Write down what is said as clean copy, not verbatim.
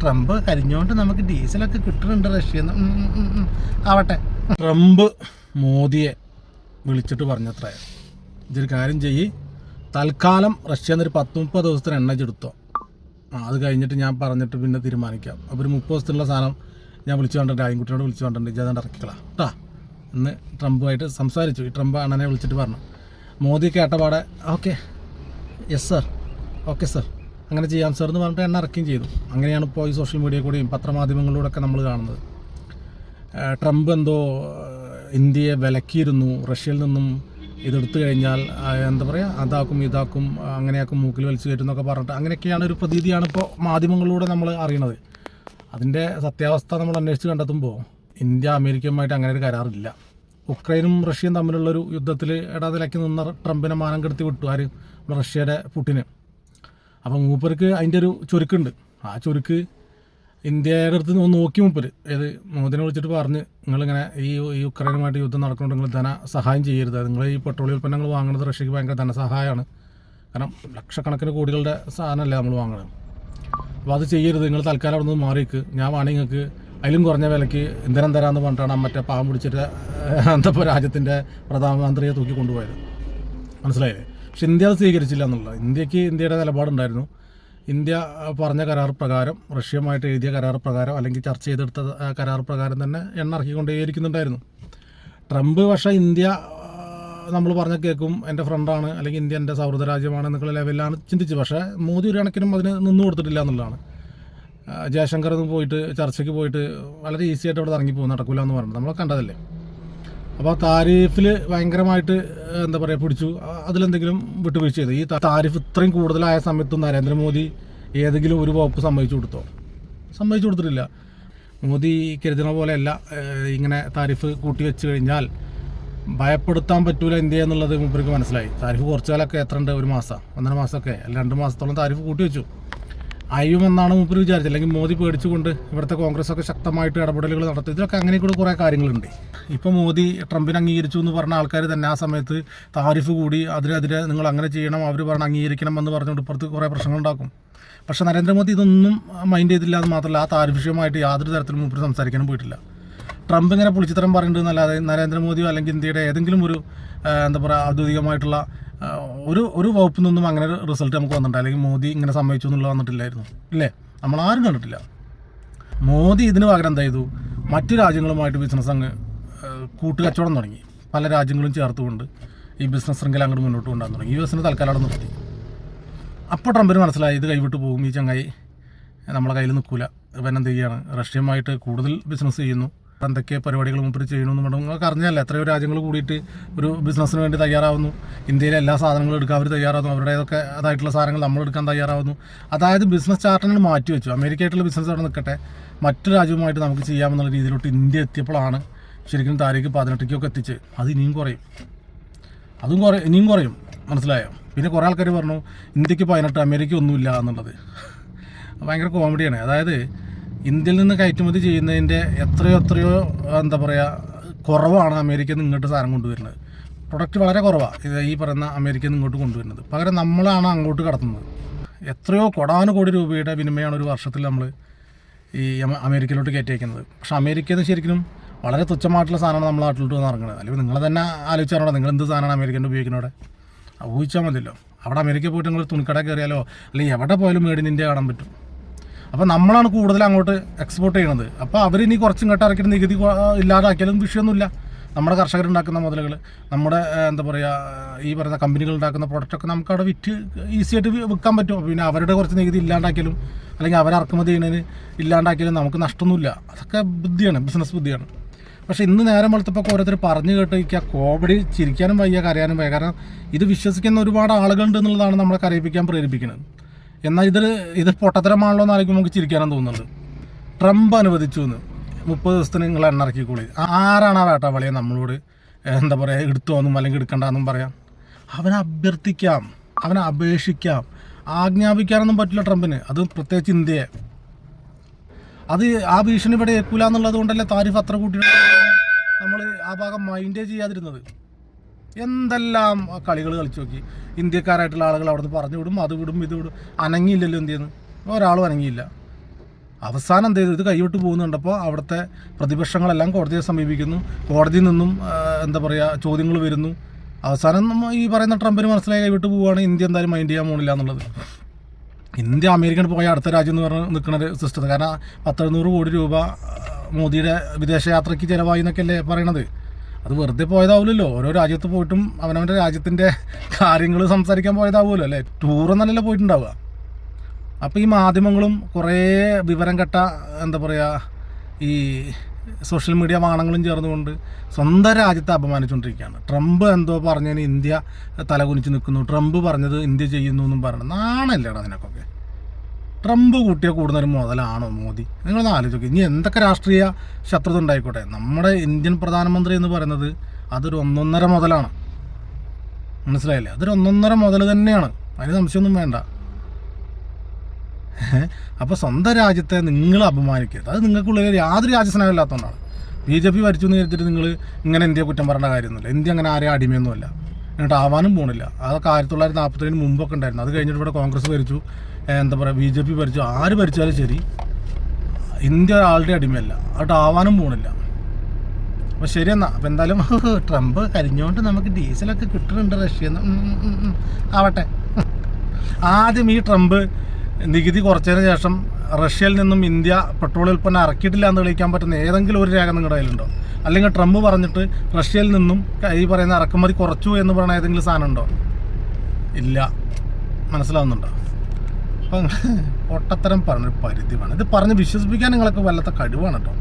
Trump കരിഞ്ഞോണ്ട് നമുക്ക് ഡീസലൊക്കെ കിട്ടുന്നുണ്ട് റഷ്യന്ന്. ആവട്ടെ. ട്രംപ് മോദിയെ വിളിച്ചിട്ട് പറഞ്ഞത്ര, ഇതൊരു കാര്യം ചെയ്യ്, തൽക്കാലം റഷ്യ എന്നൊരു 10-30 ദിവസത്തിന് എണ്ണ എടുത്തോ, അത് കഴിഞ്ഞിട്ട് ഞാൻ പറഞ്ഞിട്ട് പിന്നെ തീരുമാനിക്കാം. അപ്പോൾ ഒരു 30 ദിവസത്തിനുള്ള സാധനം ഞാൻ വിളിച്ചു കണ്ടിട്ട്, ആയിൻകുട്ടിയോട് വിളിച്ചു കണ്ടിട്ട് ഇജാതാണ്ട് ഇറക്കിക്കളാം കേട്ടോ. ഇന്ന് ട്രംപുമായിട്ട് സംസാരിച്ചു. ഈ ട്രംപ് അണ്ണനെ വിളിച്ചിട്ട് പറഞ്ഞു, മോദി കേട്ടപാടെ okay yes sir, okay sir, അങ്ങനെ ചെയ്യാം സർ എന്ന് പറഞ്ഞിട്ട് എണ്ണ ഇറക്കുകയും ചെയ്തു. അങ്ങനെയാണ് ഇപ്പോൾ ഈ സോഷ്യൽ മീഡിയ കൂടെയും പത്രമാധ്യമങ്ങളിലൂടെയൊക്കെ നമ്മൾ കാണുന്നത്. ട്രംപ് എന്തോ ഇന്ത്യയെ വിലക്കിയിരുന്നു, റഷ്യയിൽ നിന്നും ഇതെടുത്തു കഴിഞ്ഞാൽ എന്താ പറയുക, അതാക്കും ഇതാക്കും അങ്ങനെയാക്കും, മൂക്കിൽ വലിച്ചു കയറ്റുന്നൊക്കെ പറഞ്ഞിട്ട് അങ്ങനെയൊക്കെയാണ് ഒരു പ്രതീതിയാണ് ഇപ്പോൾ മാധ്യമങ്ങളിലൂടെ നമ്മൾ അറിയണത്. അതിൻ്റെ സത്യാവസ്ഥ നമ്മൾ അന്വേഷിച്ച് കണ്ടെത്തുമ്പോൾ ഇന്ത്യ അമേരിക്കയുമായിട്ട് അങ്ങനെ ഒരു കരാറില്ല. ഉക്രൈനും റഷ്യയും തമ്മിലുള്ളൊരു യുദ്ധത്തിൽ ഇടാതിലക്കി നിന്ന ട്രംപിനെ മാനം കെടുത്തി വിട്ടു ആര്, റഷ്യയുടെ പുട്ടിന്. അപ്പം മൂപ്പർക്ക് അതിൻ്റെ ഒരു ചുരുക്കുണ്ട്. ആ ചുരുക്ക് ഇന്ത്യയുടെ അടുത്ത് ഒന്ന് നോക്കി മൂപ്പര് ഏത് മോദിനെ വിളിച്ചിട്ട് പറഞ്ഞ്, നിങ്ങളിങ്ങനെ ഈ യുക്രൈനുമായിട്ട് യുദ്ധം നടക്കുന്നുണ്ട്, നിങ്ങൾ ധന സഹായം ചെയ്യരുത്, നിങ്ങൾ ഈ പെട്രോളിയം ഉൽപ്പന്നങ്ങൾ വാങ്ങുന്നത് റഷ്യക്ക് ഭയങ്കര ധനസഹായമാണ്, കാരണം ലക്ഷക്കണക്കിന് കോടികളുടെ സാധനമല്ലേ നമ്മൾ വാങ്ങുന്നത്, അപ്പോൾ അത് ചെയ്യരുത്, നിങ്ങൾ തൽക്കാലം അവിടെ നിന്ന് മാറിക്ക്, ഞാൻ വേണമെങ്കിൽ നിങ്ങൾക്ക് അതിലും കുറഞ്ഞ വിലയ്ക്ക് ഇന്ധനം തരാമെന്ന് പറഞ്ഞിട്ടാണ് മറ്റേ പാവം പിടിച്ചിട്ട് എന്തപ്പോൾ രാജ്യത്തിൻ്റെ പ്രധാനമന്ത്രിയെ തൂക്കി കൊണ്ടുപോയത്. മനസ്സിലായില്ലേ? പക്ഷെ ഇന്ത്യ അത് സ്വീകരിച്ചില്ല എന്നുള്ളത്. ഇന്ത്യക്ക് ഇന്ത്യയുടെ നിലപാടുണ്ടായിരുന്നു. ഇന്ത്യ പറഞ്ഞ കരാർ പ്രകാരം, റഷ്യയുമായിട്ട് എഴുതിയ കരാർ പ്രകാരം, അല്ലെങ്കിൽ ചർച്ച ചെയ്തെടുത്ത കരാർ പ്രകാരം തന്നെ എണ്ണ ഇറക്കിക്കൊണ്ടേയിരിക്കുന്നുണ്ടായിരുന്നു. ട്രംപ് പക്ഷേ ഇന്ത്യ നമ്മൾ പറഞ്ഞ കേൾക്കും, എൻ്റെ ഫ്രണ്ടാണ്, അല്ലെങ്കിൽ ഇന്ത്യ എൻ്റെ സൗഹൃദ രാജ്യമാണ് എന്നുള്ള ലെവലിലാണ് ചിന്തിച്ചത്. പക്ഷേ മോദി ഒരു കണക്കിനും അതിന് നിന്നു കൊടുത്തിട്ടില്ല എന്നുള്ളതാണ്. ജയശങ്കർ പോയിട്ട് ചർച്ചയ്ക്ക് പോയിട്ട് വളരെ ഈസി ആയിട്ട് അവിടെ ഇറങ്ങിപ്പോകും, നടക്കില്ല എന്ന് പറഞ്ഞത് നമ്മൾ കണ്ടതല്ലേ. അപ്പോൾ താരിഫിൽ ഭയങ്കരമായിട്ട് എന്താ പറയുക പിടിച്ചു, അതിലെന്തെങ്കിലും വിട്ടുവീഴ്ച ചെയ്തു. ഈ താരിഫ് ഇത്രയും കൂടുതലായ സമയത്തും നരേന്ദ്രമോദി ഏതെങ്കിലും ഒരു വകുപ്പ് സമ്മതിച്ചു കൊടുത്തോ? സമ്മതിച്ചു കൊടുത്തിട്ടില്ല. മോദി കരുതുന്ന പോലെയല്ല, ഇങ്ങനെ താരിഫ് കൂട്ടി വെച്ച് കഴിഞ്ഞാൽ ഭയപ്പെടുത്താൻ പറ്റൂല ഇന്ത്യ എന്നുള്ളത് മൂപ്പർക്ക് മനസ്സിലായി. താരിഫ് കുറച്ചു കാലമൊക്കെ എത്ര ഉണ്ട്, 1 മാസം 1.5 മാസമൊക്കെ, അല്ല 2 മാസത്തോളം താരിഫ് കൂട്ടി വെച്ചു. അയ്യുമെന്നാണ് മൂപ്പർ വിചാരിച്ചത്. അല്ലെങ്കിൽ മോദി പേടിച്ചുകൊണ്ട് ഇവിടുത്തെ കോൺഗ്രസ്സൊക്കെ ശക്തമായിട്ട് ഇടപെടലുകൾ നടത്തി. ഇതിലൊക്കെ അങ്ങനെ കൂടെ കുറേ കാര്യങ്ങളുണ്ട്. ഇപ്പോൾ മോദി ട്രംപിനെ അംഗീകരിച്ചു എന്ന് പറഞ്ഞ ആൾക്കാർ തന്നെ ആ സമയത്ത് താരിഫ് കൂടി അതിനെതിരെ നിങ്ങൾ അങ്ങനെ ചെയ്യണം, അവർ പറഞ്ഞ് അംഗീകരിക്കണം എന്ന് പറഞ്ഞുകൊണ്ട് ഇപ്പുറത്ത് കുറേ പ്രശ്നങ്ങളുണ്ടാക്കും. പക്ഷേ നരേന്ദ്രമോദി ഇതൊന്നും മൈൻഡ് ചെയ്തില്ല എന്ന് മാത്രമല്ല, ആ താരിഫ് വിഷയമായിട്ട് യാതൊരു തരത്തിലും മൂപ്പർ സംസാരിക്കാനും പോയിട്ടില്ല. ട്രംപ് ഇങ്ങനെ പുളിച്ചിത്തരം പറയുന്നുണ്ടെന്നല്ലാതെ നരേന്ദ്രമോദിയോ അല്ലെങ്കിൽ ഇന്ത്യയുടെ ഏതെങ്കിലും ഒരു എന്താ പറയുക ഔദ്യോഗികമായിട്ടുള്ള ഒരു വകുപ്പിൽ നിന്നും അങ്ങനെ ഒരു റിസൾട്ട് നമുക്ക് വന്നിട്ടുണ്ട്, അല്ലെങ്കിൽ മോദി ഇങ്ങനെ സമ്മതിച്ചു എന്നുള്ളത് വന്നിട്ടില്ലായിരുന്നു, ഇല്ലേ? നമ്മളാരും കണ്ടിട്ടില്ല. മോദി ഇതിന് പകരം എന്താ ചെയ്തു, മറ്റു രാജ്യങ്ങളുമായിട്ട് ബിസിനസ് അങ്ങ് കൂട്ടുകച്ചവടം തുടങ്ങി. പല രാജ്യങ്ങളും ചേർത്തുകൊണ്ട് ഈ ബിസിനസ് ശൃംഖല അങ്ങോട്ട് മുന്നോട്ട് കൊണ്ടുവന്ന് തുടങ്ങി. US തൽക്കാലം അവിടെ നിർത്തി. അപ്പോൾ ട്രംപിന് മനസ്സിലായി ഇത് കൈവിട്ട് പോകും, ഈ ചങ്ങായി നമ്മളെ കയ്യിൽ നിൽക്കില്ല, ഇവൻ എന്ത് ചെയ്യുകയാണ്, റഷ്യയുമായിട്ട് കൂടുതൽ ബിസിനസ് ചെയ്യുന്നു, എന്തൊക്കെ പരിപാടികൾ മുമ്പിൽ ചെയ്യണമെന്ന് വേണം. നിങ്ങൾക്ക് അറിഞ്ഞല്ല, എത്രയോ രാജ്യങ്ങൾ കൂടിയിട്ട് ഒരു ബിസിനസ്സിന് വേണ്ടി തയ്യാറാവുന്നു. ഇന്ത്യയിലെ എല്ലാ സാധനങ്ങളും എടുക്കാൻ അവർ തയ്യാറാവുന്നു, അവരുടേതൊക്കെ അതായിട്ടുള്ള സാധനങ്ങൾ നമ്മൾ എടുക്കാൻ തയ്യാറാവുന്നു. അതായത് ബിസിനസ് ചാർട്ടങ്ങൾ മാറ്റി വെച്ചു. അമേരിക്കയായിട്ടുള്ള ബിസിനസ് അവിടെ നിൽക്കട്ടെ, മറ്റു രാജ്യവുമായിട്ട് നമുക്ക് ചെയ്യാമെന്നുള്ള രീതിയിലോട്ട് ഇന്ത്യ എത്തിയപ്പോഴാണ് ശരിക്കും താരിഖ് 18 എത്തിച്ച്. അത് ഇനിയും കുറയും, ഇനിയും കുറയും. മനസ്സിലായോ? പിന്നെ കുറേ ആൾക്കാർ പറഞ്ഞു ഇന്ത്യക്ക് 18, അമേരിക്ക ഒന്നുമില്ല എന്നുള്ളത്. ഭയങ്കര കോമഡിയാണ്. അതായത് ഇന്ത്യയിൽ നിന്ന് കയറ്റുമതി ചെയ്യുന്നതിൻ്റെ എത്രയോ എന്താ പറയുക കുറവാണ് അമേരിക്കയിൽ നിന്ന് ഇങ്ങോട്ട് സാധനം കൊണ്ടുവരുന്നത്. പ്രൊഡക്റ്റ് വളരെ കുറവാണ് ഈ പറയുന്ന അമേരിക്കയിൽ നിന്ന് ഇങ്ങോട്ട് കൊണ്ടുവരുന്നത്. പകരം നമ്മളാണ് അങ്ങോട്ട് കടത്തുന്നത്. എത്രയോ കോടാനുകോടി രൂപയുടെ വിനിമയമാണ് ഒരു വർഷത്തിൽ നമ്മൾ ഈ അമേരിക്കയിലോട്ട് കയറ്റി വയ്ക്കുന്നത്. പക്ഷേ അമേരിക്കയിൽ നിന്ന് ശരിക്കും വളരെ തുച്ഛമായിട്ടുള്ള സാധനമാണ് നമ്മൾ നാട്ടിലോട്ട് വന്ന് ഇറങ്ങുന്നത്. അല്ലെങ്കിൽ നിങ്ങൾ തന്നെ ആലോചിച്ചാണോ നിങ്ങൾ എന്ത് സാധനമാണ് അമേരിക്കൻ്റെ ഉപയോഗിക്കുന്നവിടെ? ഊഹിച്ചാൽ മതിയല്ലോ. അവിടെ അമേരിക്കയിൽ പോയിട്ട് നിങ്ങൾ തുണിക്കട കയറിയാലോ അല്ലെങ്കിൽ എവിടെ പോയാലും മേഡ് ഇൻ ഇന്ത്യ കാണാൻ പറ്റും. അപ്പോൾ നമ്മളാണ് കൂടുതൽ അങ്ങോട്ട് എക്സ്പോർട്ട് ചെയ്യുന്നത്. അപ്പോൾ അവരിനി കുറച്ചും ഇങ്ങോട്ട് ഇറക്കിയിട്ട് നികുതി ഇല്ലാതാക്കിയാലും വിഷയമൊന്നുമില്ല. നമ്മുടെ കർഷകരുണ്ടാക്കുന്ന മുതലുകൾ, നമ്മുടെ എന്താ പറയുക ഈ പറയുന്ന കമ്പനികൾ ഉണ്ടാക്കുന്ന പ്രൊഡക്റ്റൊക്കെ നമുക്ക് അവിടെ വിറ്റ് ഈസിയായിട്ട് വിൽക്കാൻ പറ്റും. പിന്നെ അവരുടെ കുറച്ച് നികുതി ഇല്ലാണ്ടാക്കിയാലും അല്ലെങ്കിൽ അവർ ഇറക്കുമതി ചെയ്യുന്നതിന് ഇല്ലാണ്ടാക്കിയാലും നമുക്ക് നഷ്ടമൊന്നുമില്ല. അതൊക്കെ ബുദ്ധിയാണ്, ബിസിനസ് ബുദ്ധിയാണ്. പക്ഷേ ഇന്ന് നേരം വെളുത്തപ്പോൾ ഓരോരുത്തർ പറഞ്ഞു കേട്ട് എനിക്ക് ആ കോമഡി ചിരിക്കാനും വയ്യ, കരയാനും വയ്യ. കാരണം ഇത് വിശ്വസിക്കുന്ന ഒരുപാട് ആളുകളുണ്ട് എന്നുള്ളതാണ് നമ്മളെ കരയിപ്പിക്കാൻ പ്രേരിപ്പിക്കുന്നത്. എന്നാൽ ഇത് പൊട്ടത്തരമാണല്ലോ എന്ന് ആയിരിക്കും നമുക്ക് ചിരിക്കാനും തോന്നുന്നത്. ട്രംപ് അനുവദിച്ചു എന്ന് 30 ദിവസത്തിന് നിങ്ങൾ എണ്ണ ഇറക്കിക്കൂടി. ആരാണ് ആ വേട്ടാവളിയെ നമ്മളോട് എന്താ പറയുക എടുത്തോന്നും അല്ലെങ്കിൽ എടുക്കണ്ടെന്നും പറയാം? അവനെ അഭ്യർത്ഥിക്കാം, അവനെ അപേക്ഷിക്കാം, ആജ്ഞാപിക്കാനൊന്നും പറ്റില്ല ട്രംപിന്. അത് പ്രത്യേകിച്ച് ഇന്ത്യയെ. അത് ആ ഭീഷണി ഇവിടെ ഏൽക്കൂല എന്നുള്ളത് കൊണ്ടല്ലേ താരിഫ് അത്ര കൂട്ടിയിട്ട് നമ്മൾ ആ ഭാഗം മൈൻഡേ ചെയ്യാതിരുന്നത്. എന്തെല്ലാം കളികൾ കളിച്ചു നോക്കി. ഇന്ത്യക്കാരായിട്ടുള്ള ആളുകൾ അവിടെ നിന്ന് പറഞ്ഞു വിടും, അത് വിടും, ഇത് വിടും. അനങ്ങിയില്ലല്ലോ ഇന്ത്യയിൽ നിന്ന്, ഒരാളും അനങ്ങിയില്ല. അവസാനം എന്ത് ചെയ്തു, ഇത് കൈവിട്ട് പോകുന്നുണ്ടപ്പോൾ അവിടുത്തെ പ്രതിപക്ഷങ്ങളെല്ലാം കോടതിയെ സമീപിക്കുന്നു. കോടതിയിൽ നിന്നും എന്താ പറയുക ചോദ്യങ്ങൾ വരുന്നു. അവസാനം ഈ പറയുന്ന ട്രംപിന് മനസ്സിലായി കൈവിട്ട് പോവുകയാണ്, ഇന്ത്യ എന്തായാലും മൈൻഡ് ചെയ്യാൻ പോകണില്ല എന്നുള്ളത്. ഇന്ത്യ അമേരിക്കയിൽ പോയ അടുത്ത രാജ്യം എന്ന് പറഞ്ഞ് നിൽക്കുന്ന ഒരു സിസ്റ്റം. കാരണം 100 കോടി രൂപ മോദിയുടെ വിദേശയാത്രയ്ക്ക് ചിലവായി എന്നൊക്കെയല്ലേ പറയണത്. അത് വെറുതെ പോയതാവില്ലല്ലോ. ഓരോ രാജ്യത്ത് പോയിട്ടും അവനവൻ്റെ രാജ്യത്തിൻ്റെ കാര്യങ്ങൾ സംസാരിക്കാൻ പോയതാവുമല്ലോ അല്ലേ. ടൂറൊന്നല്ലല്ലോ പോയിട്ടുണ്ടാവുക. അപ്പോൾ ഈ മാധ്യമങ്ങളും കുറേ വിവരം കെട്ട എന്താ പറയുക ഈ സോഷ്യൽ മീഡിയ വാണങ്ങളും ചേർന്നുകൊണ്ട് സ്വന്തം രാജ്യത്തെ അപമാനിച്ചുകൊണ്ടിരിക്കുകയാണ്. ട്രംപ് എന്തോ പറഞ്ഞതിന് ഇന്ത്യ തലകുനിച്ച് നിൽക്കുന്നു, ട്രംപ് പറഞ്ഞത് ഇന്ത്യ ചെയ്യുന്നു എന്നും പറഞ്ഞു. നാണല്ലേടാ അതിനൊക്കെ. ട്രംപ് കൂട്ടിയ കൂടുന്നൊരു മുതലാണോ മോദി? നിങ്ങളൊന്ന് ആലോചിക്കുക. ഇനി എന്തൊക്കെ രാഷ്ട്രീയ ശത്രുത ഉണ്ടായിക്കോട്ടെ, നമ്മുടെ ഇന്ത്യൻ പ്രധാനമന്ത്രി എന്ന് പറയുന്നത് അതൊരു 1.5 മുതലാണ്. മനസ്സിലായില്ലേ? അതൊരു 1.5 മുതൽ തന്നെയാണ്, അതിന് സംശയമൊന്നും വേണ്ട. അപ്പോൾ സ്വന്തം രാജ്യത്തെ നിങ്ങൾ അപമാനിക്കരുത്. അത് നിങ്ങൾക്കുള്ളിൽ യാതൊരു രാജ്യസ്നേഹം ഇല്ലാത്തതുകൊണ്ടാണ്. BJP ഭരിച്ചു എന്ന് കരുതിയിട്ട് നിങ്ങൾ ഇങ്ങനെ ഇന്ത്യയെ കുറ്റം പറയേണ്ട കാര്യമൊന്നുമില്ല. ഇന്ത്യ അങ്ങനെ ആരെയും അടിമയൊന്നുമല്ല, എന്നിട്ട് ആവാനും പോകണില്ല. അതൊക്കെ 1947 മുമ്പൊക്കെ ഉണ്ടായിരുന്നു. അത് കഴിഞ്ഞിട്ട് ഇവിടെ കോൺഗ്രസ് ഭരിച്ചു, എന്താ പറയുക BJP ഭരിച്ചു. ആര് ഭരിച്ചാലും ശരി ഇന്ത്യ ഒരാളുടെ അടിമയല്ല, അവിടെ ആവാനും പോകണില്ല. അപ്പോൾ ശരിയെന്നാ. അപ്പോൾ എന്തായാലും ട്രംപ് കരിഞ്ഞുകൊണ്ട് നമുക്ക് ഡീസലൊക്കെ കിട്ടുന്നുണ്ട് റഷ്യന്ന്. ആവട്ടെ. ആദ്യം ഈ ട്രംപ് നികുതി കുറച്ചതിന് ശേഷം റഷ്യയിൽ നിന്നും ഇന്ത്യ പെട്രോൾ ഉൽപ്പന്നം ഇറക്കിയിട്ടില്ല എന്ന് തെളിയിക്കാൻ പറ്റുന്ന ഏതെങ്കിലും ഒരു രേഖ നിങ്ങളുടെ കയ്യിലുണ്ടോ? അല്ലെങ്കിൽ ട്രംപ് പറഞ്ഞിട്ട് റഷ്യയിൽ നിന്നും ഈ പറയുന്ന ഇറക്കുമതി കുറച്ചു എന്ന് പറയുന്ന ഏതെങ്കിലും സാധനം ഉണ്ടോ? ഇല്ല. മനസ്സിലാവുന്നുണ്ടോ? അപ്പം പൊട്ടത്തരം പറഞ്ഞൊരു പരിധി വേണം. ഇത് പറഞ്ഞ് വിശ്വസിപ്പിക്കാൻ നിങ്ങൾക്ക് വല്ലാത്ത കഴിവാണ് കേട്ടോ.